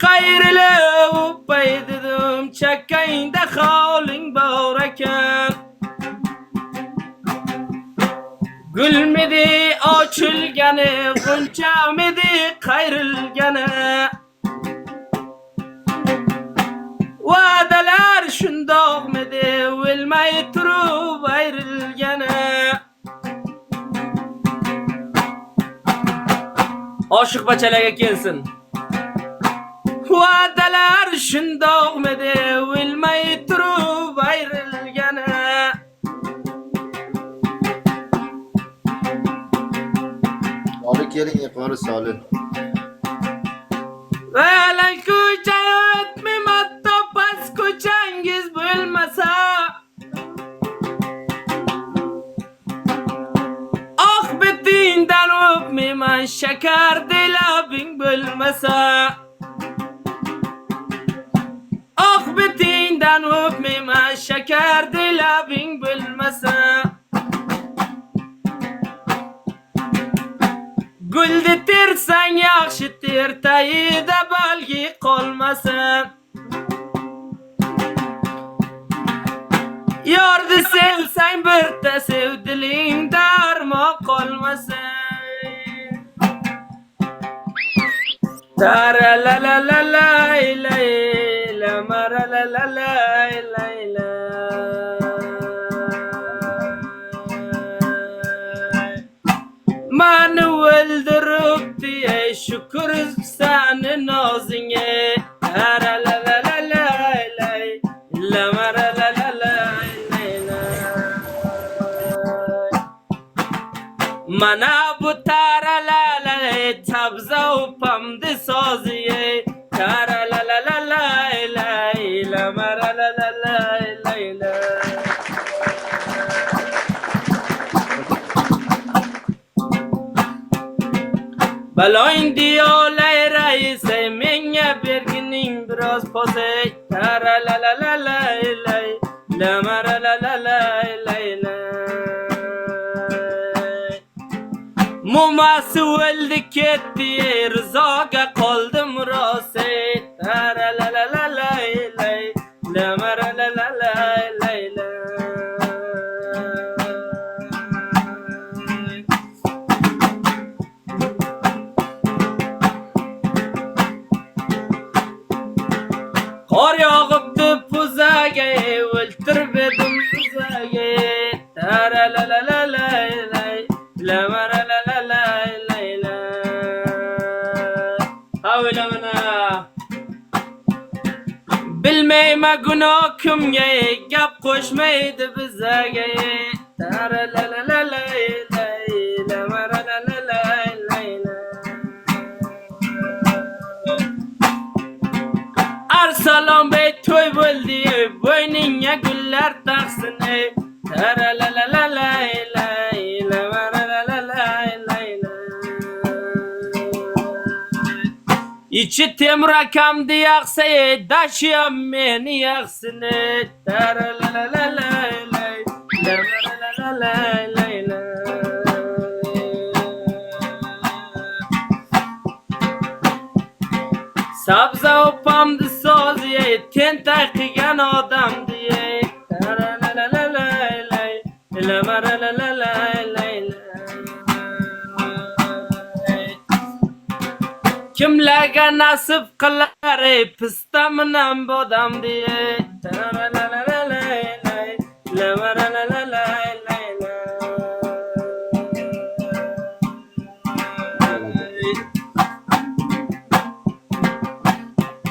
Qayrilib baydidim çakkayda holing bor ekan. Gülmedi açılgani, g'unchamidi qayrilgani. Va'dalar shundoqmidi, o'lmay turib ayrilgani. Oshiq bachalarga kelsin. Va'dalar shundoqmidi, o'lmay turib ayrilgani. Abi keling yuqori solin. Valan ko'cha o'tmim hatto pas ko'changiz bo'lmasa. Ah betingdan o'pmayman shakar labing bo'lmasa. Ah betingdan o'pmayman shakar labing bo'lmasa. Gulni tersang yaxshi ter, tayida balgi qolmasin. Yorni sevsang birta sev, dilingda armoq qolmasin. Tara la la la la la la mara la la la la la. Mani o'ldirib diye şükür seni nozingga. Tara la la la la la la mara la la la la. Mana bu tara la la tabza upamdi soziye. Tara la la la la la la mara la la la la la. Baloyn diyorlar raisi, menga bergining biroz pozay. Tara la la la la la la mara la la la la la. Mumasi o'ldi ketdi, rizoga qoldim rosa. Tara la la la la la la mara la la la la la. Qor yog'ibdi puzaga, o'ltirib edim puzaga. Tara la la la la la la mara la la la la la. Havlamana bilmayman gunoh kimga, gap qo'shmaydi bizaga. Tara la la la la la la mara la la la la la. Arsalon bey to'y bo'ldi, bo'yningga gullar taqsin. Tara la la la la la la mara la la la la la. İçi temur akamdi yaqsa, dashiyam meni yaqsin. Tara la la la la la la mara la la la la la. Sabza opamdi soziye, tentak qilgan odam diye. Tara la la la la la la mara la la la la la. Kimlarga nasib qilar pista bilan bodam diye. Tara la la la la la la mara la la la la la.